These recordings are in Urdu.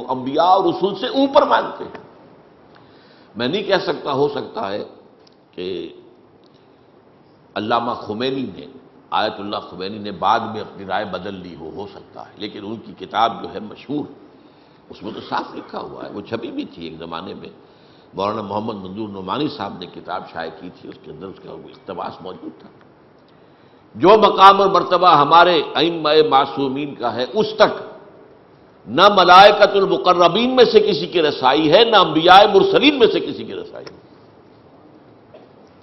انبیاء اور رسول سے اوپر مانتے ہیں۔ میں نہیں کہہ سکتا، ہو سکتا ہے کہ علامہ خمینی نے، آیت اللہ خمینی نے بعد میں اپنی رائے بدل لی ہو سکتا ہے، لیکن ان کی کتاب جو ہے مشہور، اس میں تو صاف لکھا ہوا ہے، وہ چھپی بھی تھی ایک زمانے میں، مولانا محمد منظور نعمانی صاحب نے کتاب شائع کی تھی، اس کے اندر اس کا وہ اقتباس موجود تھا۔ جو مقام اور مرتبہ ہمارے ائمہ معصومین کا ہے، اس تک نہ ملائکۃ المقربین میں سے کسی کی رسائی ہے، نہ انبیاء مرسلین میں سے کسی کی رسائی ہے۔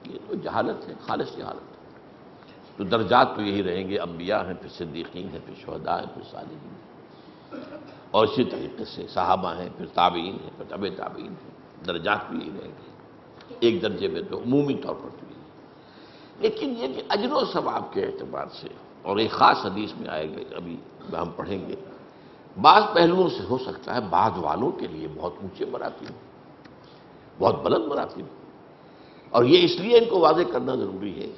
یہ تو جہالت ہے، خالص جہالت ہے۔ تو درجات تو یہی رہیں گے، انبیاء ہیں، پھر صدیقین ہیں، پھر شہداء ہیں، پھر صالحین ہیں، اور اسی طریقے سے صحابہ ہیں، پھر تابعین ہیں، پھر تبع تابعین ہیں، درجات بھی یہی رہیں گے، ایک درجے میں تو عمومی طور پر تو یہی۔ لیکن یہ کہ اجر و ثواب کے اعتبار سے، اور ایک خاص حدیث میں آئے گا، ابھی ہم پڑھیں گے، بعض پہلوؤں سے ہو سکتا ہے بعض والوں کے لیے بہت اونچے مراتب، بہت بلند مراتب، اور یہ اس لیے ان کو واضح کرنا ضروری ہے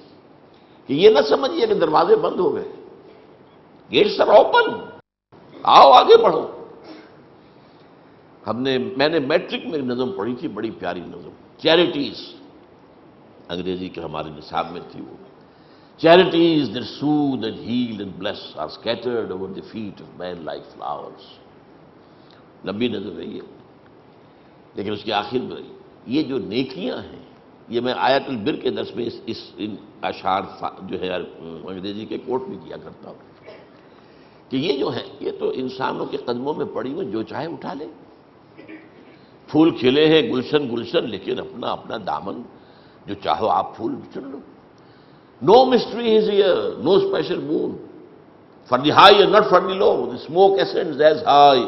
کہ یہ نہ سمجھیے کہ دروازے بند ہو گئے، گیٹس آر اوپن، آؤ آگے بڑھو۔ میں نے میٹرک میں نظم پڑھی تھی، بڑی پیاری نظم، چیریٹیز، انگریزی کے ہمارے نصاب میں تھی وہ، charities that soothe and heal and bless are scattered over the feet of men like flowers۔ لمبی نظر ہے یہ، لیکن اس کے آخر میں یہ جو نیکیاں ہیں، یہ میں آیت البر کے درس میں ان اشعار جو ہے انگریزی کے کوٹ بھی کیا کرتا ہوں کہ یہ جو ہے، یہ تو انسانوں کے قدموں میں پڑی ہوئی، جو چاہے اٹھا لے۔ پھول کھلے ہیں گلشن گلشن، لیکن اپنا اپنا دامن جو چاہو آپ پھول چن لو۔ No mystery is here, no special moon for the high and not for the low. The smoke ascends as high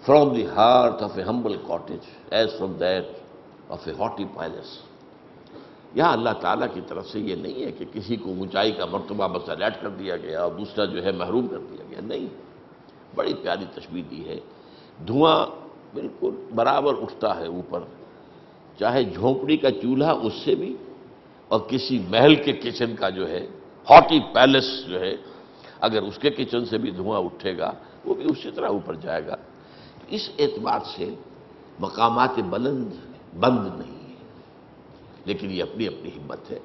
from the hearth of a humble cottage as from that of a haughty palace۔ یہاں اللہ تعالیٰ کی طرف سے یہ نہیں ہے کہ کسی کو اونچائی کا مرتبہ بس الرٹ کر دیا گیا اور دوسرا جو ہے محروم کر دیا گیا، نہیں، بڑی پیاری تشبیہ دی ہے۔ دھواں بالکل برابر اٹھتا ہے اوپر، چاہے جھونپڑی کا چولہا اس سے بھی، اور کسی محل کے کچن کا جو ہے ہاٹی پیلس جو ہے، اگر اس کے کچن سے بھی دھواں اٹھے گا وہ بھی اسی طرح اوپر جائے گا۔ اس اعتبار سے مقامات بلند بند نہیں ہے، لیکن یہ اپنی اپنی ہمت ہے،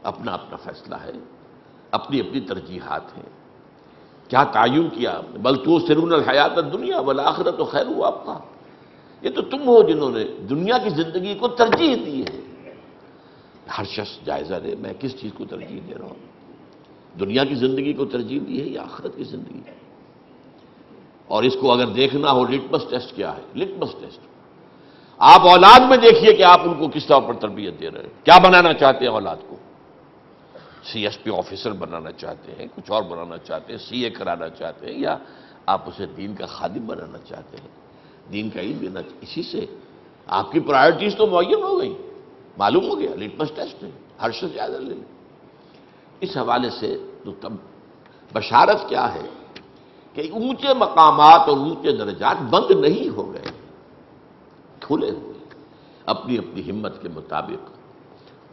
اپنا اپنا فیصلہ ہے، اپنی اپنی ترجیحات ہیں۔ کیا تعین کیا آپ نے؟ بل تؤثرون الحیات الدنیا والآخرۃ خیر وابقیٰ۔ یہ تو تم ہو جنہوں نے دنیا کی زندگی کو ترجیح دی ہے۔ ہر شخص جائزہ لے، میں کس چیز کو ترجیح دے رہا ہوں؟ دنیا کی زندگی کو ترجیح دی ہے یا آخرت کی زندگی؟ اور اس کو اگر دیکھنا ہو، لٹمس ٹیسٹ کیا ہے؟ لٹمس ٹیسٹ آپ اولاد میں دیکھیے کہ آپ ان کو کس طور پر تربیت دے رہے ہیں، کیا بنانا چاہتے ہیں اولاد کو؟ سی ایس پی آفیسر بنانا چاہتے ہیں، کچھ اور بنانا چاہتے ہیں، سی اے کرانا چاہتے ہیں، یا آپ اسے دین کا خادم بنانا چاہتے ہیں، دین کا علم دینا؟ اسی سے آپ کی پرائرٹیز تو معین ہو گئی، معلوم ہو گیا، لٹمس ٹیسٹ ہے، ہر شخص جائزہ لے لے۔ اس حوالے سے تو تب بشارت کیا ہے کہ اونچے مقامات اور اونچے درجات بند نہیں ہو گئے، کھلے ہوئے، اپنی اپنی ہمت کے مطابق۔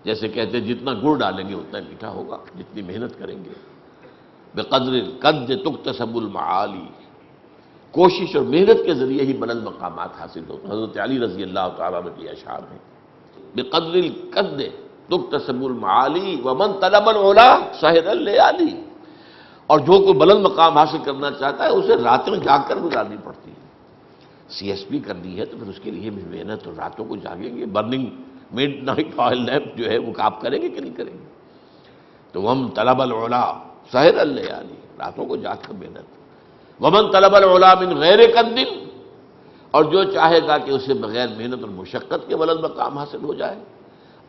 جیسے کہتے ہیں جتنا گڑ ڈالیں گے اتنا میٹھا ہوگا، جتنی محنت کریں گے۔ بقدر القد تکتسب المعالی، کوشش اور محنت کے ذریعے ہی بلند مقامات حاصل ہوتے ہیں۔ حضرت علی رضی اللہ تعالیٰ عنہ کی اشعار ہیں، بقدر القد تکتسب المعالی ومن طلب العلا سہر اللیالی۔ اور جو کوئی بلند مقام حاصل کرنا چاہتا ہے اسے راتیں جاگ کر گزارنی پڑتی ہے۔ سی ایس پی کرنی ہے تو پھر اس کے لیے بھی محنت، اور راتوں کو جاگیں گے، burning mid night oil lamp جو ہے وہ آپ کریں گے کہ نہیں کریں گے؟ تو ومن طلب العلا سہر اللیالی، راتوں کو جاگ کر محنت۔ ومن طلب العلا من غیر قد، اور جو چاہے گا کہ اسے بغیر محنت اور مشقت کے بلند مقام حاصل ہو جائے،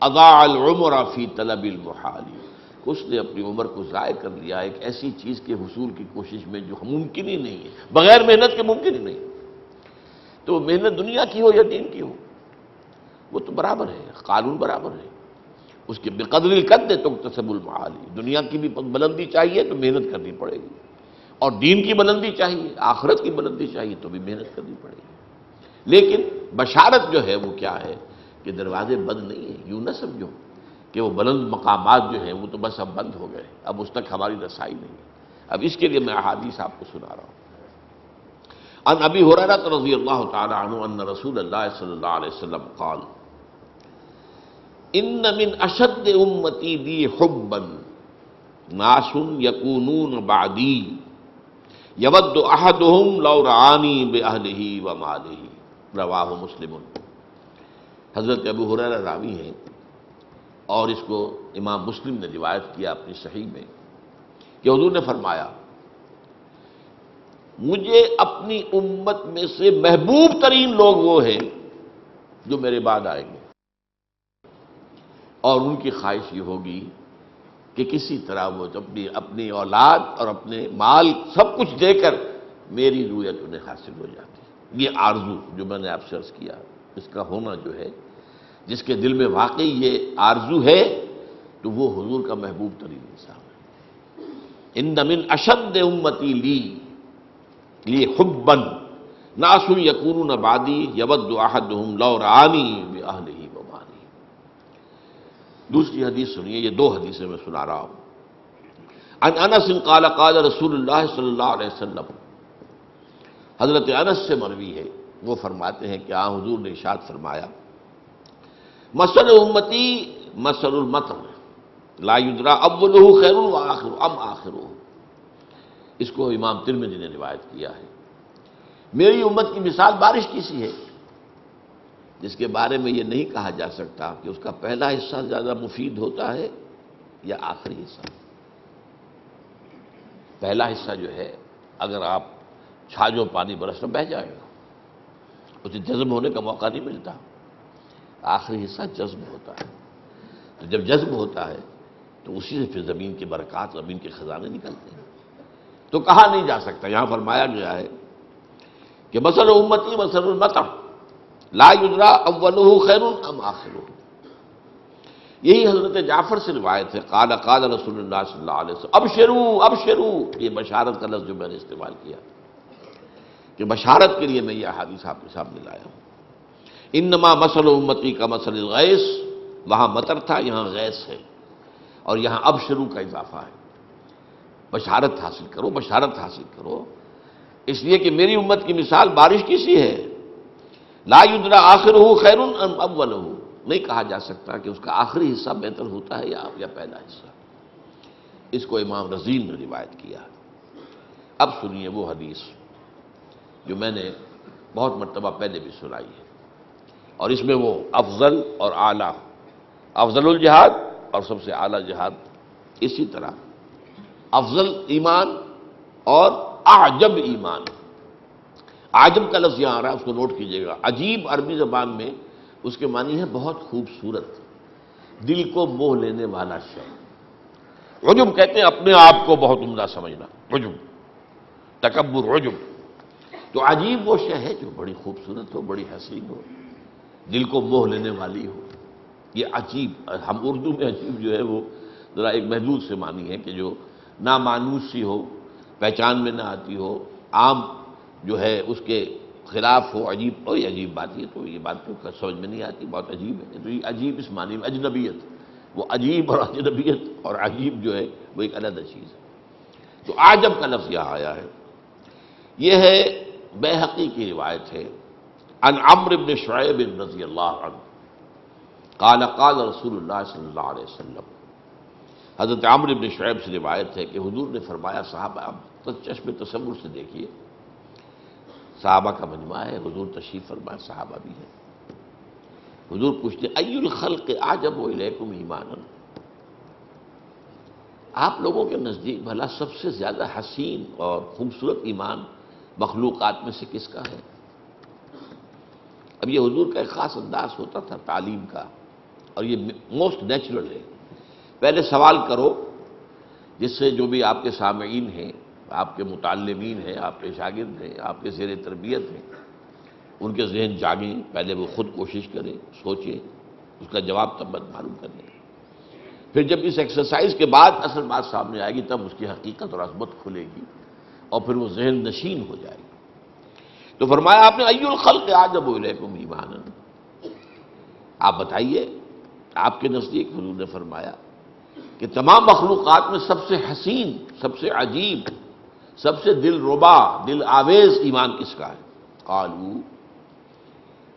اضاع العمر فی طلب المحال، اس نے اپنی عمر کو ضائع کر لیا ایک ایسی چیز کے حصول کی کوشش میں جو ممکن ہی نہیں ہے، بغیر محنت کے ممکن ہی نہیں۔ تو محنت دنیا کی ہو یا دین کی ہو، وہ تو برابر ہے، قانون برابر ہے اس کے۔ بقدر القد تکتسب المعالی، دنیا کی بھی بلندی چاہیے تو محنت کرنی پڑے گی، اور دین کی بلندی چاہیے، آخرت کی بلندی چاہیے تو بھی محنت کرنی پڑے گی۔ لیکن بشارت جو ہے وہ کیا ہے کہ دروازے بند نہیں ہیں۔ یوں نہ سمجھو کہ وہ بلند مقامات جو ہیں وہ تو بس اب بند ہو گئے، اب اس تک ہماری رسائی نہیں ہے۔ اب اس کے لیے میں احادیث آپ کو سنا رہا ہوں۔ عن ابی ہریرہ رضی اللہ تعالی عنہ ان رسول اللہ صلی اللہ علیہ وسلم قال ان من اشد امتی بی حبا ناس یکونون بعدی یود احدهم لو رعانی باہلہ ومالہ، رواہ مسلم۔ حضرت ابو ہریرہ راوی ہیں اور اس کو امام مسلم نے روایت کیا اپنی صحیح میں کہ حضور نے فرمایا مجھے اپنی امت میں سے محبوب ترین لوگ وہ ہیں جو میرے بعد آئیں گے، اور ان کی خواہش یہ ہوگی کہ کسی طرح وہ اپنی اولاد اور اپنے مال سب کچھ دے کر میری رویت انہیں حاصل ہو جاتی ہے۔ یہ آرزو جو میں نے آپ سے عرض کیا، اس کا ہونا جو ہے، جس کے دل میں واقعی یہ آرزو ہے تو وہ حضور کا محبوب ترین انسان ہے۔ ان من اشد امتی لی حبا ناس یکونون بعدی یود احدهم لو رعانی باہلہ ومالہ۔ دوسری حدیث سنیے، یہ دو حدیثیں میں سنا رہا ہوں۔ عن انس قال قال رسول اللہ صلی اللہ علیہ وسلم، حضرت انس سے مروی ہے، وہ فرماتے ہیں کہ حضور نے ارشاد فرمایا مثل امتی مثل المطر لا یدری اولہ خیر وآخر ام آخرہ۔ اس کو امام ترمذی نے روایت کیا ہے۔ میری امت کی مثال بارش کی سی ہے جس کے بارے میں یہ نہیں کہا جا سکتا کہ اس کا پہلا حصہ زیادہ مفید ہوتا ہے یا آخری حصہ۔ پہلا حصہ جو ہے اگر آپ چھاجو پانی برس میں بہہ جائے گا، اسے جذب ہونے کا موقع نہیں ملتا۔ آخری حصہ جذب ہوتا ہے، تو جب جذب ہوتا ہے تو اسی سے پھر زمین کی برکات، زمین کے خزانے نکلتے ہیں۔ تو کہا نہیں جا سکتا، یہاں فرمایا گیا ہے کہ مثل امتی مثل المطر لا یدری اولہ خیر ام آخرہ۔ یہی حضرت جعفر سے روایت ہے، قال قال رسول اللہ صلی اللہ علیہ وسلم ابشروا ابشروا، یہ بشارت کا لفظ جو میں نے استعمال کیا کہ بشارت کے لیے میں یہ احادیث آپ کے سامنے لایا ہوں۔ انما مثل امتی کا مثل الغیث، وہاں مطر تھا، یہاں غیث ہے، اور یہاں ابشروا کا اضافہ ہے۔ بشارت حاصل کرو، بشارت حاصل کرو، اس لیے کہ میری امت کی مثال بارش کی سی ہے۔ لا یدری آخرہ خیر ام اولہ، نہیں کہا جا سکتا کہ اس کا آخری حصہ بہتر ہوتا ہے یا پہلا حصہ۔ اس کو امام رزین نے روایت کیا۔ اب سنیے وہ حدیث جو میں نے بہت مرتبہ پہلے بھی سنائی ہے، اور اس میں وہ افضل اور اعلیٰ، افضل الجہاد اور سب سے اعلیٰ جہاد، اسی طرح افضل ایمان اور اعجب ایمان۔ عجب کا لفظ یہاں آ رہا ہے، اس کو نوٹ کیجئے گا۔ عجیب عربی زبان میں اس کے معنی ہے بہت خوبصورت، دل کو موہ لینے والا شے۔ عجب کہتے ہیں اپنے آپ کو بہت عمدہ سمجھنا، عجب، تکبر، عجب۔ تو عجیب وہ شے ہے جو بڑی خوبصورت ہو، بڑی حسین ہو، دل کو موہ لینے والی ہو، یہ عجیب۔ ہم اردو میں عجیب جو ہے وہ ذرا ایک محدود سے معنی ہے کہ جو نامانوس سی ہو، پہچان میں نہ آتی ہو، عام جو ہے اس کے خلاف ہو، عجیب، اور یہ عجیب بات، یہ تو یہ بات تو سمجھ میں نہیں آتی، بہت عجیب ہے۔ تو یہ عجیب اس معنی میں اجنبیت، وہ عجیب اور اجنبیت اور عجیب جو ہے وہ ایک علیحدہ چیز ہے۔ تو عجب کا لفظ یہاں آیا ہے۔ یہ ہے بیہقی کی روایت ہے، عن عمرو بن شعیب رضی اللہ عنہ قال قال رسول اللہ صلی اللہ علیہ وسلم۔ حضرت عمرو بن شعیب سے روایت ہے کہ حضور نے فرمایا، صحابہ آپ چشم تصور سے دیکھیے، صحابہ کا مجمع ہے، حضور تشریف فرمائے، صحابہ بھی ہیں۔ حضور پوچھتے ای الخلق اعجب الیکم ایمانا، آپ لوگوں کے نزدیک بھلا سب سے زیادہ حسین اور خوبصورت ایمان مخلوقات میں سے کس کا ہے؟ اب یہ حضور کا ایک خاص انداز ہوتا تھا تعلیم کا، اور یہ موسٹ نیچرل ہے۔ پہلے سوال کرو، جس سے جو بھی آپ کے سامعین ہیں، آپ کے متعلمین ہیں، آپ کے شاگرد ہیں، آپ کے زیر تربیت ہیں، ان کے ذہن جاگیں، پہلے وہ خود کوشش کریں، سوچیں، اس کا جواب تب معلوم کر لیں۔ پھر جب اس ایکسرسائز کے بعد اصل بات سامنے آئے گی، تب اس کی حقیقت اور عظمت کھلے گی، اور پھر وہ ذہن نشین ہو جائے گی۔ تو فرمایا آپ نے ای الخلق اعجب الیکم ایمانا، آپ بتائیے آپ کے نزدیک، حضور نے فرمایا کہ تمام مخلوقات میں سب سے حسین، سب سے عجیب، سب سے دل ربا، دل آویز ایمان کس کا ہے؟ قالو،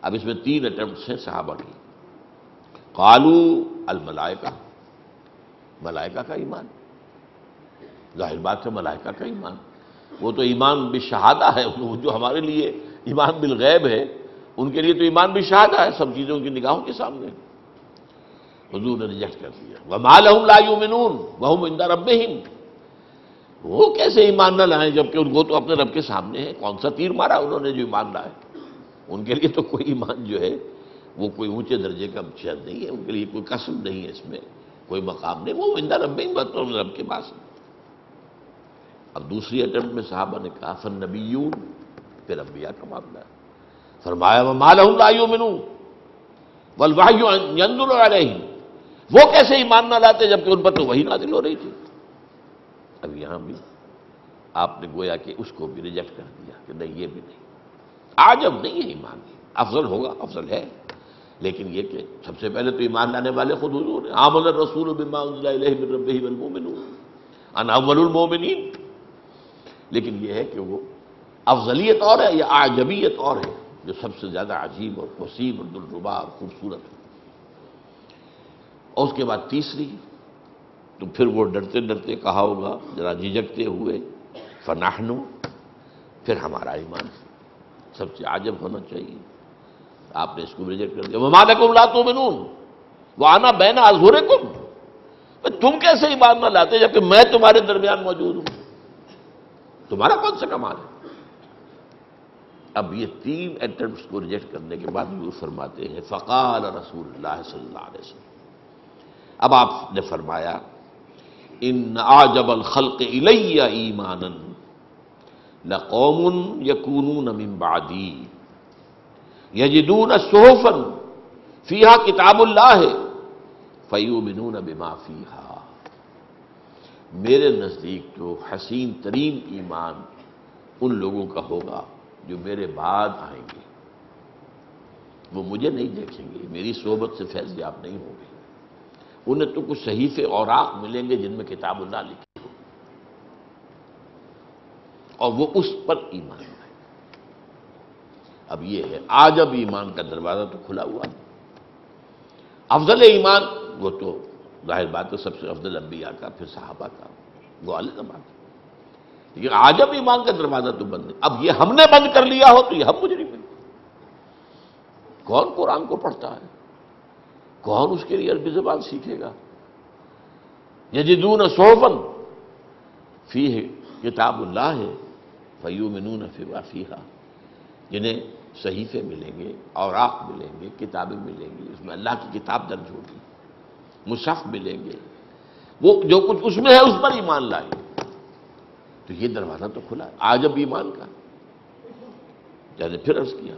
اب اس میں 3 اٹمپٹس ہیں صحابہ کی. قالو الملائکہ، ملائکہ کا ایمان. ظاہر بات ہے ملائکہ کا ایمان، وہ تو ایمان بالشہادہ ہے، وہ جو ہمارے لیے ایمان بالغیب ہے ان کے لیے تو ایمان بالشہادہ ہے، سب چیزوں کی نگاہوں کے سامنے. حضور نے ریجیکٹ کر دیا. وما لهم لا يؤمنون وهم عند ربهم، وہ کیسے ایمان نہ لائیں جبکہ ان کو تو اپنے رب کے سامنے ہے. کون سا تیر مارا انہوں نے جو ایمان لائے؟ ان کے لیے تو کوئی ایمان جو ہے وہ کوئی اونچے درجے کا شہد نہیں ہے، ان کے لیے کوئی قسم نہیں ہے، اس میں کوئی مقام نہیں. وہ عند ربهم، بس رب کے پاس. اب دوسری اٹمپٹ میں صحابہ نے کہا فالنبیون، پھر انبیاء کا معاملہ ہے. فرمایا وما لهم لا يؤمنون والوحی ينزل علیہم، وہ کیسے ایمان نہ لاتے جبکہ ان پر تو وحی نازل ہو رہی تھی. اب یہاں بھی آپ نے گویا کہ اس کو بھی ریجیکٹ کر دیا کہ نہیں، یہ بھی نہیں. عجب نہیں ہے ایمان، افضل ہوگا، افضل ہے، لیکن یہ کہ سب سے پہلے تو ایمان لانے والے خود حضور ہیں. آمن الرسول بما انزل الیہ من ربہ والمؤمنون انا اول المؤمنین. لیکن یہ ہے کہ وہ افضلیت اور ہے یا اعجبیت اور ہے، جو سب سے زیادہ عجیب اور وسیع اور دلربا اور خوبصورت ہے. اور اس کے بعد تیسری تو پھر وہ ڈرتے ڈرتے کہا ہوگا، ذرا جھجکتے ہوئے فنحن، پھر ہمارا ایمان سب سے عجب ہونا چاہیے. آپ نے اس کو ریجیکٹ کر دیا. وما لکم لا تؤمنون وانا بین اظہرکم، تم کیسے ایمان نہ لاتے جبکہ میں تمہارے درمیان موجود ہوں؟ تمہارا کون سا کمال ہے؟ اب یہ 3 اٹمپٹس کو ریجیکٹ کرنے کے بعد وہ فرماتے ہیں فقال رسول اللہ صلی اللہ علیہ وسلم، اب آپ نے فرمایا ان اعجب الخلق الی ایمانا لقوم یکونون من بعدی یجدون صحفا فیہا کتاب اللہ فیؤمنون بما فیہا. میرے نزدیک جو حسین ترین ایمان ان لوگوں کا ہوگا جو میرے بعد آئیں گے. وہ مجھے نہیں دیکھیں گے، میری صحبت سے فیض یاب نہیں ہوں گے. انہیں تو کچھ صحیفے اوراق ملیں گے جن میں کتاب اللہ لکھی ہو، اور وہ اس پر ایمان لائیں. اب یہ ہے عجب ایمان کا دروازہ تو کھلا ہوا. افضل ایمان وہ تو ظاہر بات ہے سب سے افضل انبیاء کا، پھر صحابہ کا، وہ علیہ بات ہے. لیکن عجب ایمان کا دروازہ تو بند ہے. اب یہ ہم نے بند کر لیا ہو تو یہ ہم مجرم ہیں. کون قرآن کو پڑھتا ہے؟ کون اس کے لیے عربی زبان سیکھے گا؟ یجدون صحفا فیہ کتاب اللہ فیؤمنون بما فیہا، جنہیں صحیفے ملیں گے، اوراق ملیں گے، کتابیں ملیں گی، اس میں اللہ کی کتاب درج ہوگی، مصحف ملیں گے، وہ جو کچھ اس میں ہے اس پر ایمان لائیں. تو یہ دروازہ تو کھلا ہے عجب ایمان کا. جیسے پھر عرض کیا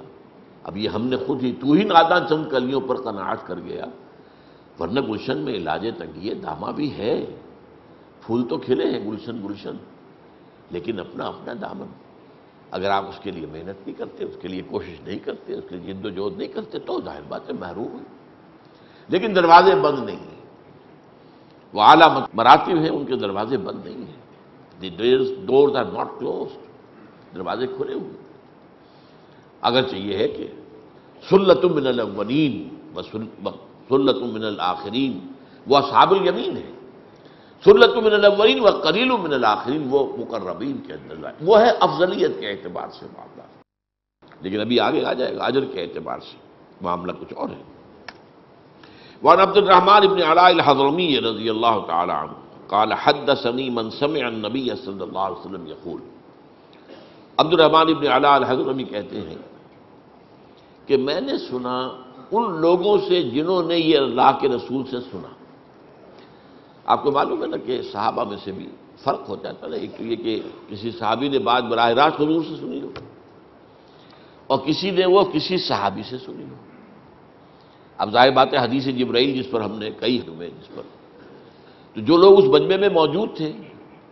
اب یہ ہم نے خود ہی، تو ہی ناداں چند کلیوں پر قناعت کر گیا، ورنہ گلشن میں علاج تنگی دامہ بھی ہے. پھول تو کھلے ہیں گلشن گلشن، لیکن اپنا اپنا دامن. اگر آپ اس کے لیے محنت نہیں کرتے، اس کے لیے کوشش نہیں کرتے، اس کے لیے جد و جہد نہیں کرتے تو ظاہر بات ہے محروم ہیں. لیکن دروازے بند نہیں ہیں، وہ اعلیٰ مراتب ہیں، ان کے دروازے بند نہیں ہیں. دی doors are not closed، دروازے کھلے ہوئے. اگرچہ یہ ہے کہ سلۃ من الاولین و سلۃ من الآخرین، وہ اصحاب الیمین ہے. سلۃ من الاولین و قلیل من الآخرین وہ مقربین کے اندر ہے. وہ ہے افضلیت کے اعتبار سے معاملہ، لیکن ابھی آگے آ جائے گا اجر کے اعتبار سے معاملہ کچھ اور ہے. وعن عبد الرحمن بن علاء الحضرمی رضی اللہ تعالی عنہ قال حدثني من سمع النبي صلی اللہ علیہ وسلم یقول. عبد الرحمن بن علاء الحضرمی کہتے ہیں کہ میں نے سنا ان لوگوں سے جنہوں نے یہ اللہ کے رسول سے سنا. آپ کو معلوم ہے نا کہ صحابہ میں سے بھی فرق ہوتا ہے. ایک تو یہ کہ کسی صحابی نے بات براہ راست حضور سے سنی ہو، اور کسی نے وہ کسی صحابی سے سنی ہو. اب ظاہر بات ہے حدیث جبرائیل جس پر ہم نے کئی ہوئے، جس پر تو جو لوگ اس مجمع میں موجود تھے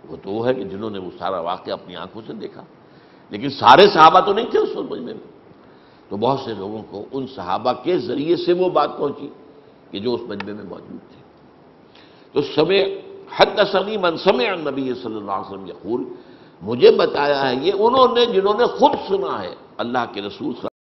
وہ تو وہ ہے کہ جنہوں نے وہ سارا واقعہ اپنی آنکھوں سے دیکھا. لیکن سارے صحابہ تو نہیں تھے اس مجمع میں، تو بہت سے لوگوں کو ان صحابہ کے ذریعے سے وہ بات پہنچی کہ جو اس مجمع میں موجود تھے. تو حدثنی من سمع النبی صلی اللہ علیہ وسلم یقول، مجھے بتایا ہے یہ انہوں نے جنہوں نے خود سنا ہے اللہ کے رسول صلی